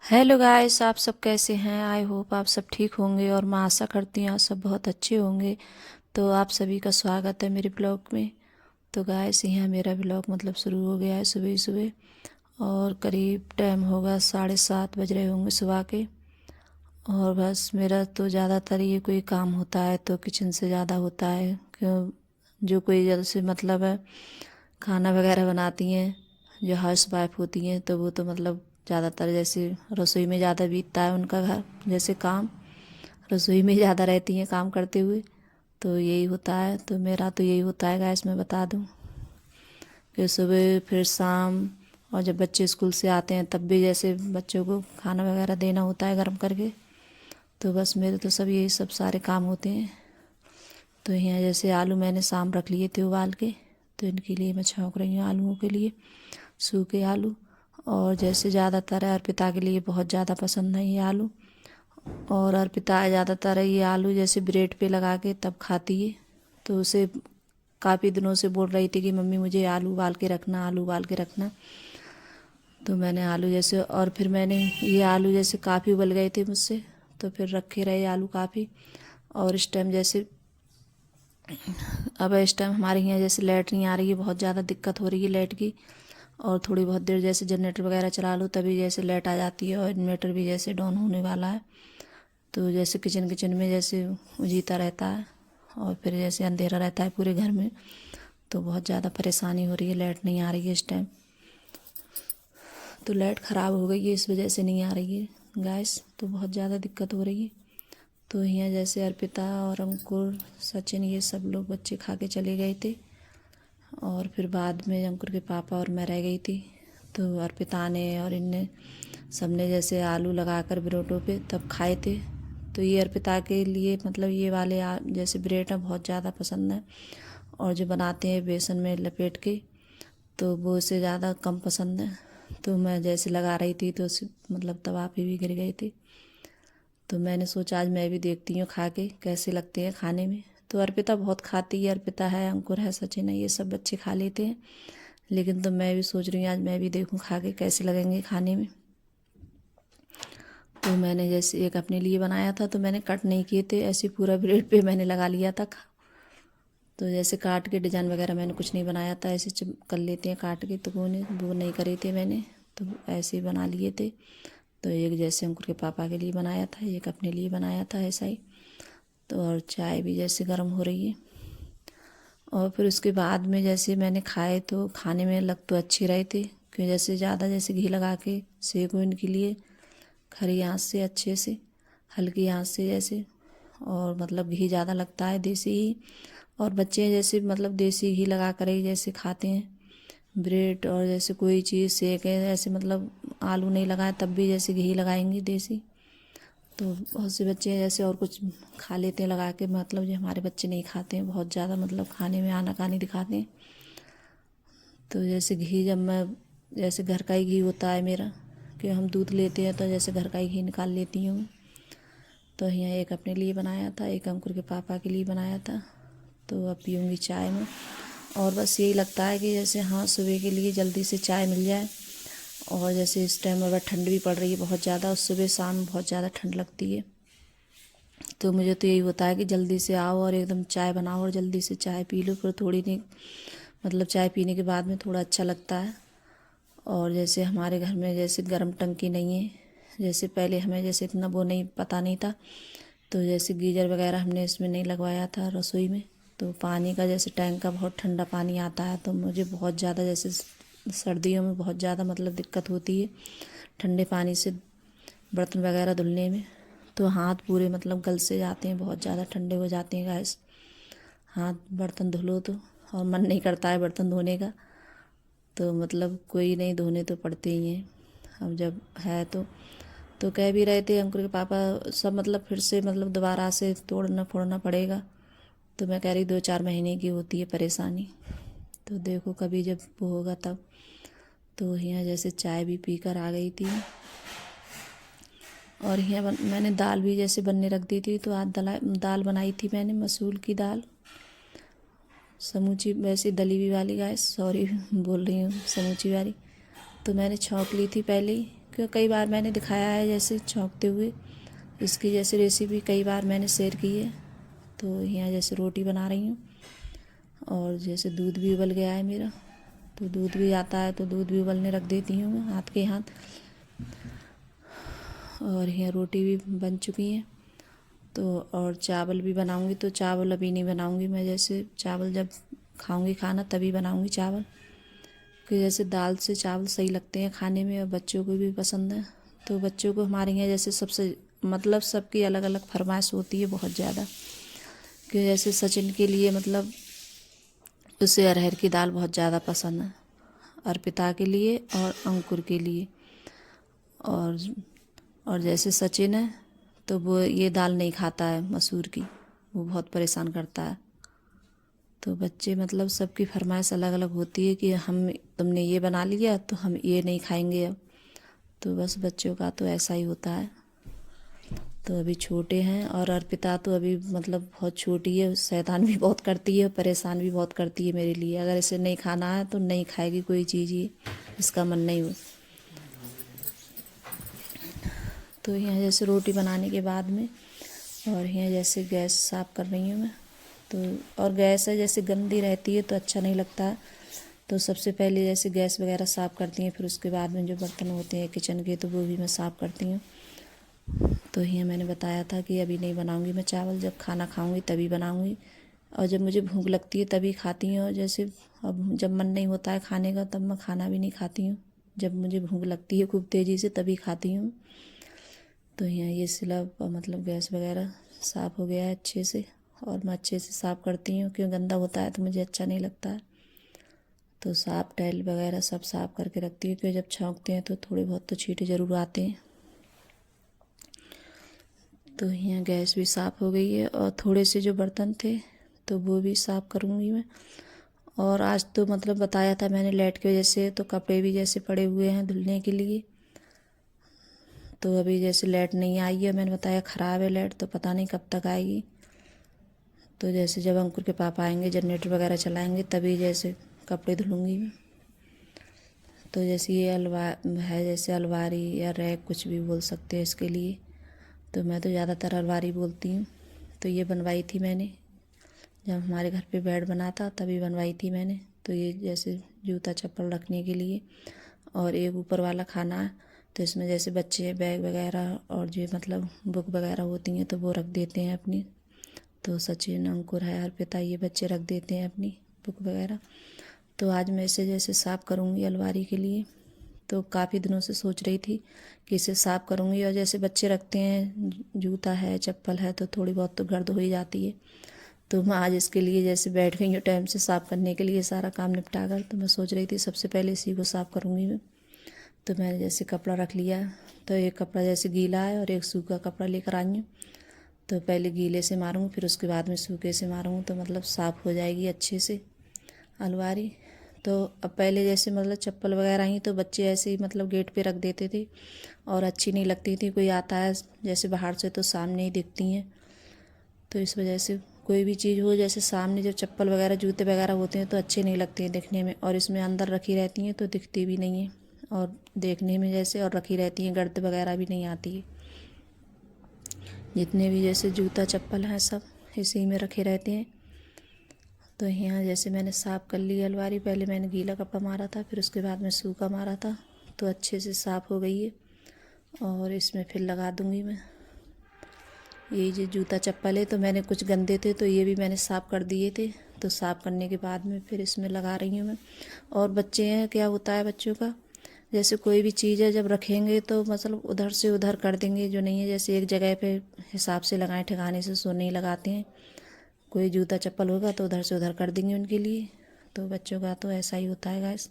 Hello guys, आप सब कैसे हैं। आई होप आप सब ठीक होंगे और मैं आशा करती हूँ आप सब बहुत अच्छे होंगे। तो आप सभी का स्वागत है मेरे ब्लॉग में। तो गाइस, यहाँ मेरा ब्लॉग मतलब शुरू हो गया है सुबह ही सुबह। और करीब टाइम होगा 7:30 बज रहे होंगे सुबह के। और बस मेरा तो ज़्यादातर ये कोई काम होता है तो किचन से ज़्यादा होता है, क्यों जो कोई जल्द से मतलब है खाना वगैरह बनाती हैं, जो हाउस वाइफ होती हैं, तो वो तो मतलब ज़्यादातर जैसे रसोई में ज़्यादा बीतता है उनका घर, जैसे काम रसोई में ज़्यादा रहती हैं काम करते हुए। तो यही होता है, तो मेरा तो यही होता है गैस, मैं बता दूँ कि सुबह फिर शाम, और जब बच्चे स्कूल से आते हैं तब भी जैसे बच्चों को खाना वगैरह देना होता है गर्म करके। तो बस मेरे तो सब यही सब सारे काम होते हैं। तो यहाँ जैसे आलू मैंने शाम रख लिए थे उबाल के, तो इनके लिए मैं छौंक रही हूँ आलूओं के लिए, सूखे आलू। और जैसे ज़्यादातर अर्पिता के लिए बहुत ज़्यादा पसंद है ये आलू। और अर्पिता ज़्यादातर ये आलू जैसे ब्रेड पे लगा के तब खाती है। तो उसे काफ़ी दिनों से बोल रही थी कि मम्मी मुझे आलू उबाल के रखना, आलू उबाल के रखना। तो मैंने आलू जैसे, और फिर मैंने ये आलू जैसे काफ़ी उबल गए थे मुझसे, तो फिर रखे रहे आलू काफ़ी। और इस टाइम जैसे, अब इस टाइम हमारे यहाँ जैसे लाइट नहीं आ रही है, बहुत ज़्यादा दिक्कत हो रही है लाइट की। और थोड़ी बहुत देर जैसे जनरेटर वगैरह चला लो तभी जैसे लाइट आ जाती है, और इन्वर्टर भी जैसे डाउन होने वाला है। तो जैसे किचन किचन में जैसे उजीता रहता है, और फिर जैसे अंधेरा रहता है पूरे घर में। तो बहुत ज़्यादा परेशानी हो रही है, लाइट नहीं आ रही है इस टाइम। तो लाइट ख़राब हो गई है, इस वजह से नहीं आ रही है गैस, तो बहुत ज़्यादा दिक्कत हो रही है। तो यहाँ जैसे अर्पिता और अंकुर, सचिन, ये सब लोग बच्चे खा के चले गए थे। और फिर बाद में अंकुर के पापा और मैं रह गई थी। तो अर्पिता ने और इनने सबने जैसे आलू लगाकर ब्रेडों पे तब खाए थे। तो ये अर्पिता के लिए मतलब ये वाले जैसे ब्रेड है बहुत ज़्यादा पसंद है। और जो बनाते हैं बेसन में लपेट के, तो वो उससे ज़्यादा कम पसंद है। तो मैं जैसे लगा रही थी तो उस मतलब तवा पे भी गिर गए थे। तो मैंने सोचा आज मैं भी देखती हूँ खा के कैसे लगते हैं खाने में। तो अर्पिता बहुत खाती है, अर्पिता है, अंकुर है, सचिन है, ये सब बच्चे खा लेते हैं। लेकिन तो मैं भी सोच रही हूँ आज मैं भी देखूँ खा के कैसे लगेंगे खाने में। तो मैंने जैसे एक अपने लिए बनाया था, तो मैंने कट नहीं किए थे, ऐसे पूरा ब्रेड पे मैंने लगा लिया था। तो जैसे काट के डिजाइन वगैरह मैंने कुछ नहीं बनाया था, ऐसे कर लेते हैं काट के, तो वो नहीं करे थे मैंने। तो ऐसे ही बना लिए थे। तो एक जैसे अंकुर के पापा के लिए बनाया था, एक अपने लिए बनाया था ऐसा ही। तो और चाय भी जैसे गर्म हो रही है। और फिर उसके बाद में जैसे मैंने खाए तो खाने में लग तो अच्छे रहे थे, क्योंकि जैसे ज़्यादा जैसे घी लगा के सेको इनके लिए खरी आंच से, अच्छे से हल्की आंच से जैसे। और मतलब घी ज़्यादा लगता है देसी ही। और बच्चे जैसे मतलब देसी घी लगा कर ही जैसे खाते हैं ब्रेड, और जैसे कोई चीज़ सेके ऐसे मतलब आलू नहीं लगाए तब भी जैसे घी लगाएंगे देसी। तो बहुत से बच्चे जैसे और कुछ खा लेते हैं लगा के, मतलब जो हमारे बच्चे नहीं खाते हैं बहुत ज़्यादा, मतलब खाने में आनाकानी दिखाते हैं। तो जैसे घी जब मैं, जैसे घर का ही घी होता है मेरा, कि हम दूध लेते हैं तो जैसे घर का ही घी निकाल लेती हूँ। तो यहाँ एक अपने लिए बनाया था, एक अंकुर के पापा के लिए बनाया था। तो अब पीऊँगी चाय में। और बस यही लगता है कि जैसे हाँ सुबह के लिए जल्दी से चाय मिल जाए। और जैसे इस टाइम अगर ठंड भी पड़ रही है बहुत ज़्यादा, और सुबह शाम बहुत ज़्यादा ठंड लगती है। तो मुझे तो यही होता है कि जल्दी से आओ और एकदम चाय बनाओ और जल्दी से चाय पी लो, फिर थोड़ी नहीं मतलब चाय पीने के बाद में थोड़ा अच्छा लगता है। और जैसे हमारे घर में जैसे गर्म टंकी नहीं है, जैसे पहले हमें जैसे इतना वो नहीं पता नहीं था, तो जैसे गीजर वगैरह हमने इसमें नहीं लगवाया था रसोई में। तो पानी का जैसे टैंक का बहुत ठंडा पानी आता है, तो मुझे बहुत ज़्यादा जैसे सर्दियों में बहुत ज़्यादा मतलब दिक्कत होती है ठंडे पानी से बर्तन वगैरह धुलने में। तो हाथ पूरे मतलब गल से जाते हैं, बहुत ज़्यादा ठंडे हो जाते हैं गैस, हाथ बर्तन धुलो तो। और मन नहीं करता है बर्तन धोने का, तो मतलब कोई नहीं, धोने तो पड़ते ही हैं अब जब है तो कह भी रहे थे अंकुर के पापा सब मतलब फिर से मतलब दोबारा से तोड़ना फोड़ना पड़ेगा। तो मैं कह रही 2-4 महीने की होती है परेशानी, तो देखो कभी जब वो होगा तब। तो यहाँ जैसे चाय भी पी कर आ गई थी। और यहाँ मैंने दाल भी जैसे बनने रख दी थी, तो आज दाल बनाई थी मैंने मसूर की दाल, समूची वैसी दली हुई वाली, गाय सॉरी बोल रही हूँ समूची वाली। तो मैंने छौंक ली थी पहले ही, क्योंकि कई बार मैंने दिखाया है जैसे छौंकते हुए, इसकी जैसे रेसिपी कई बार मैंने शेयर की है। तो यहाँ जैसे रोटी बना रही हूँ, और जैसे दूध भी उबल गया है मेरा, तो दूध भी आता है तो दूध भी उबलने रख देती हूँ मैं हाथ के हाथ। और यहाँ रोटी भी बन चुकी है। तो और चावल भी बनाऊँगी, तो चावल अभी नहीं बनाऊँगी मैं, जैसे चावल जब खाऊँगी खाना तभी बनाऊँगी चावल, कि जैसे दाल से चावल सही लगते हैं खाने में और बच्चों को भी पसंद है। तो बच्चों को हमारे यहाँ जैसे सबसे मतलब सबकी अलग अलग फरमाइश होती है बहुत ज़्यादा, कि जैसे सचिन के लिए मतलब उसे अरहर की दाल बहुत ज़्यादा पसंद है, अर्पिता के लिए और अंकुर के लिए। और और जैसे सचिन है तो वो ये दाल नहीं खाता है मसूर की, वो बहुत परेशान करता है। तो बच्चे मतलब सबकी फरमाइश अलग अलग होती है कि हम तुमने ये बना लिया तो हम ये नहीं खाएंगे अब। तो बस बच्चों का तो ऐसा ही होता है। तो अभी छोटे हैं, और अर्पिता तो अभी मतलब बहुत छोटी है, शैतान भी बहुत करती है, परेशान भी बहुत करती है मेरे लिए। अगर इसे नहीं खाना है तो नहीं खाएगी कोई चीज़ ही, इसका मन नहीं हो। तो यहाँ जैसे रोटी बनाने के बाद में, और यहाँ जैसे गैस साफ़ कर रही हूँ मैं। तो और गैस है जैसे गंदी रहती है तो अच्छा नहीं लगता है। तो सबसे पहले जैसे गैस वगैरह साफ़ करती हैं, फिर उसके बाद में जो बर्तन होते हैं किचन के तो वो भी मैं साफ़ करती हूँ। तो यहाँ मैंने बताया था कि अभी नहीं बनाऊँगी मैं चावल, जब खाना खाऊँगी तभी बनाऊँगी, और जब मुझे भूख लगती है तभी खाती हूँ। और जैसे अब जब मन नहीं होता है खाने का तब मैं खाना भी नहीं खाती हूँ, जब मुझे भूख लगती है खूब तेज़ी से तभी खाती हूँ। तो यहाँ ये स्लैब मतलब गैस वगैरह साफ़ हो गया है अच्छे से, और मैं अच्छे से साफ़ करती हूँ, क्योंकि गंदा होता है तो मुझे अच्छा नहीं लगता है। तो साफ़ टाइल वगैरह सब साफ़ करके रखती हूँ, क्योंकि जब छौंकते हैं तो थोड़े बहुत तो छींटे ज़रूर आते हैं। तो यहाँ गैस भी साफ़ हो गई है, और थोड़े से जो बर्तन थे तो वो भी साफ़ करूँगी मैं। और आज तो मतलब बताया था मैंने लाइट की वजह से, तो कपड़े भी जैसे पड़े हुए हैं धुलने के लिए। तो अभी जैसे लाइट नहीं आई है, मैंने बताया ख़राब है लाइट, तो पता नहीं कब तक आएगी। तो जैसे जब अंकुर के पापा आएंगे जनरेटर वगैरह चलाएंगे तभी जैसे कपड़े धुलूँगी मैं। तो जैसे ये है जैसे अलमारी या रैक कुछ भी बोल सकते हैं इसके लिए, तो मैं तो ज़्यादातर अलमारी बोलती हूँ। तो ये बनवाई थी मैंने जब हमारे घर पे बेड बना था तभी बनवाई थी मैंने। तो ये जैसे जूता चप्पल रखने के लिए, और एक ऊपर वाला खाना है, तो इसमें जैसे बच्चे बैग वगैरह और जो मतलब बुक वगैरह होती हैं तो वो रख देते हैं अपनी। तो सचिन अंकुर है अर्पिता ये बच्चे रख देते हैं अपनी बुक वगैरह। तो आज मैं इसे जैसे साफ़ करूँगी अलमारी के लिए। तो काफ़ी दिनों से सोच रही थी कि इसे साफ़ करूँगी, और जैसे बच्चे रखते हैं जूता है चप्पल है तो थोड़ी बहुत तो गर्द हो ही जाती है। तो मैं आज इसके लिए जैसे बैठ गई हूँ टाइम से साफ़ करने के लिए सारा काम निपटा कर। तो मैं सोच रही थी सबसे पहले इसी को साफ़ करूँगी मैं। तो मैंने जैसे कपड़ा रख लिया, तो एक कपड़ा जैसे गीला है और एक सूखा कपड़ा लेकर आई हूँ। तो पहले गीले से मारूँगी फिर उसके बाद में सूखे से मारूँगी, तो मतलब साफ़ हो जाएगी अच्छे से अलमारी। तो अब पहले जैसे मतलब चप्पल वगैरह ही तो बच्चे ऐसे ही मतलब गेट पे रख देते थे, और अच्छी नहीं लगती थी, कोई आता है जैसे बाहर से तो सामने ही दिखती हैं। तो इस वजह से कोई भी चीज़ हो जैसे सामने जब चप्पल वगैरह जूते वगैरह होते हैं तो अच्छे नहीं लगते हैं दिखने में, और इसमें अंदर रखी रहती हैं तो दिखती भी नहीं है, और देखने में जैसे और रखी रहती हैं गर्द वगैरह भी नहीं आती है। जितने भी जैसे जूता चप्पल हैं सब इसी में रखे रहते हैं। तो यहाँ जैसे मैंने साफ़ कर ली अलमारी, पहले मैंने गीला कपड़ा मारा था फिर उसके बाद में सूखा मारा था, तो अच्छे से साफ़ हो गई है। और इसमें फिर लगा दूँगी मैं ये जो जूता चप्पल है, तो मैंने कुछ गंदे थे तो ये भी मैंने साफ़ कर दिए थे। तो साफ़ करने के बाद में फिर इसमें लगा रही हूँ मैं। और बच्चे हैं क्या होता है बच्चों का, जैसे कोई भी चीज़ है जब रखेंगे तो मतलब उधर से उधर कर देंगे, जो नहीं है जैसे एक जगह पे हिसाब से लगाएं ठिकाने से सो नहीं लगाते हैं। कोई जूता चप्पल होगा तो उधर से उधर कर देंगे उनके लिए। तो बच्चों का तो ऐसा ही होता है गैस।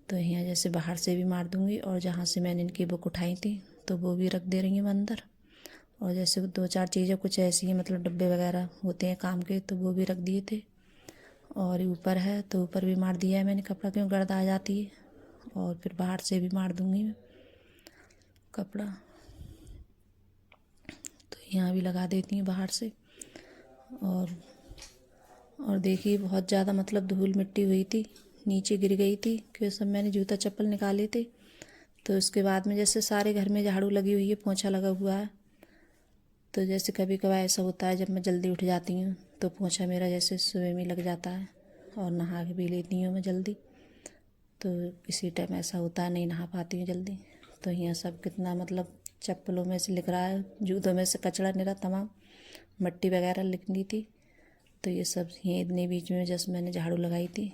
तो यहाँ जैसे बाहर से भी मार दूँगी, और जहाँ से मैंने इनकी बुक उठाई थी तो वो भी रख दे रही हूँ अंदर। और जैसे दो चार चीज़ें कुछ ऐसी हैं मतलब डब्बे वगैरह होते हैं काम के तो वो भी रख दिए थे। और ऊपर है तो ऊपर भी मार दिया है मैंने कपड़ा, क्यों गर्द आ जाती है। और फिर बाहर से भी मार दूँगी मैं कपड़ा, तो यहाँ भी लगा देती हूँ बाहर से। और देखिए बहुत ज़्यादा मतलब धूल मिट्टी हुई थी, नीचे गिर गई थी क्योंकि सब मैंने जूता चप्पल निकाले थे। तो उसके बाद में जैसे सारे घर में झाड़ू लगी हुई है, पोंछा लगा हुआ है। तो जैसे कभी कभार ऐसा होता है जब मैं जल्दी उठ जाती हूँ तो पोंछा मेरा जैसे सुबह में लग जाता है और नहा के भी लेती हूँ मैं जल्दी। तो किसी टाइम ऐसा होता है नहीं नहा पाती हूँ जल्दी। तो यहाँ सब कितना मतलब चप्पलों में से लिख रहा है, जूतों में से कचरा निरा तमाम मिट्टी वगैरह निकली थी। तो ये सब ये इतने बीच में जस्ट मैंने झाड़ू लगाई थी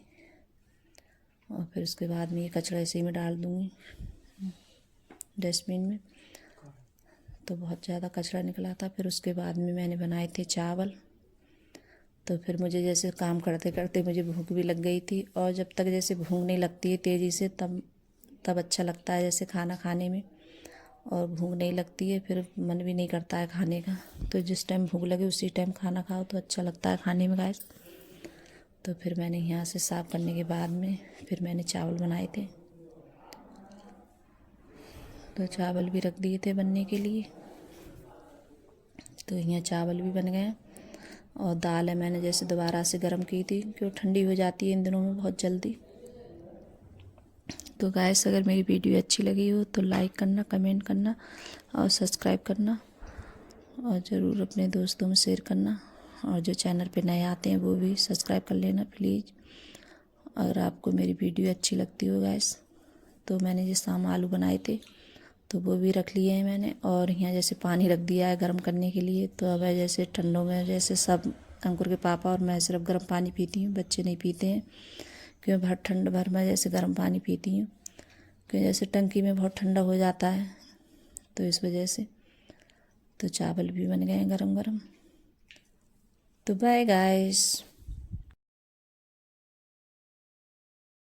और फिर उसके बाद में ये कचरा इसी में डाल दूँगी डस्टबिन में। तो बहुत ज़्यादा कचरा निकला था। फिर उसके बाद में मैंने बनाए थे चावल। तो फिर मुझे जैसे काम करते करते मुझे भूख भी लग गई थी, और जब तक जैसे भूख नहीं लगती है तेज़ी से तब अच्छा लगता है जैसे खाना खाने में, और भूख नहीं लगती है फिर मन भी नहीं करता है खाने का। तो जिस टाइम भूख लगे उसी टाइम खाना खाओ तो अच्छा लगता है खाने में गाइस। तो फिर मैंने यहाँ से साफ़ करने के बाद में फिर मैंने चावल बनाए थे। तो चावल भी रख दिए थे बनने के लिए। तो यहाँ चावल भी बन गए, और दाल है मैंने जैसे दोबारा से गर्म की थी क्योंकि ठंडी हो जाती है इन दिनों में बहुत जल्दी। तो गाइस अगर मेरी वीडियो अच्छी लगी हो तो लाइक करना, कमेंट करना और सब्सक्राइब करना, और ज़रूर अपने दोस्तों में शेयर करना। और जो चैनल पे नए आते हैं वो भी सब्सक्राइब कर लेना प्लीज़। अगर आपको मेरी वीडियो अच्छी लगती हो गाइस। तो मैंने जो शाम आलू बनाए थे तो वो भी रख लिए हैं मैंने, और यहाँ जैसे पानी रख दिया है गर्म करने के लिए। तो अब जैसे ठंडों में जैसे सब अंकुर के पापा और मैं सिर्फ गर्म पानी पीती हूँ, बच्चे नहीं पीते हैं क्योंकि भर ठंड भर में जैसे गर्म पानी पीती हूँ क्योंकि जैसे टंकी में बहुत ठंडा हो जाता है तो इस वजह से। तो चावल भी बन गए हैं गरम गरम। तो बाय गाइस।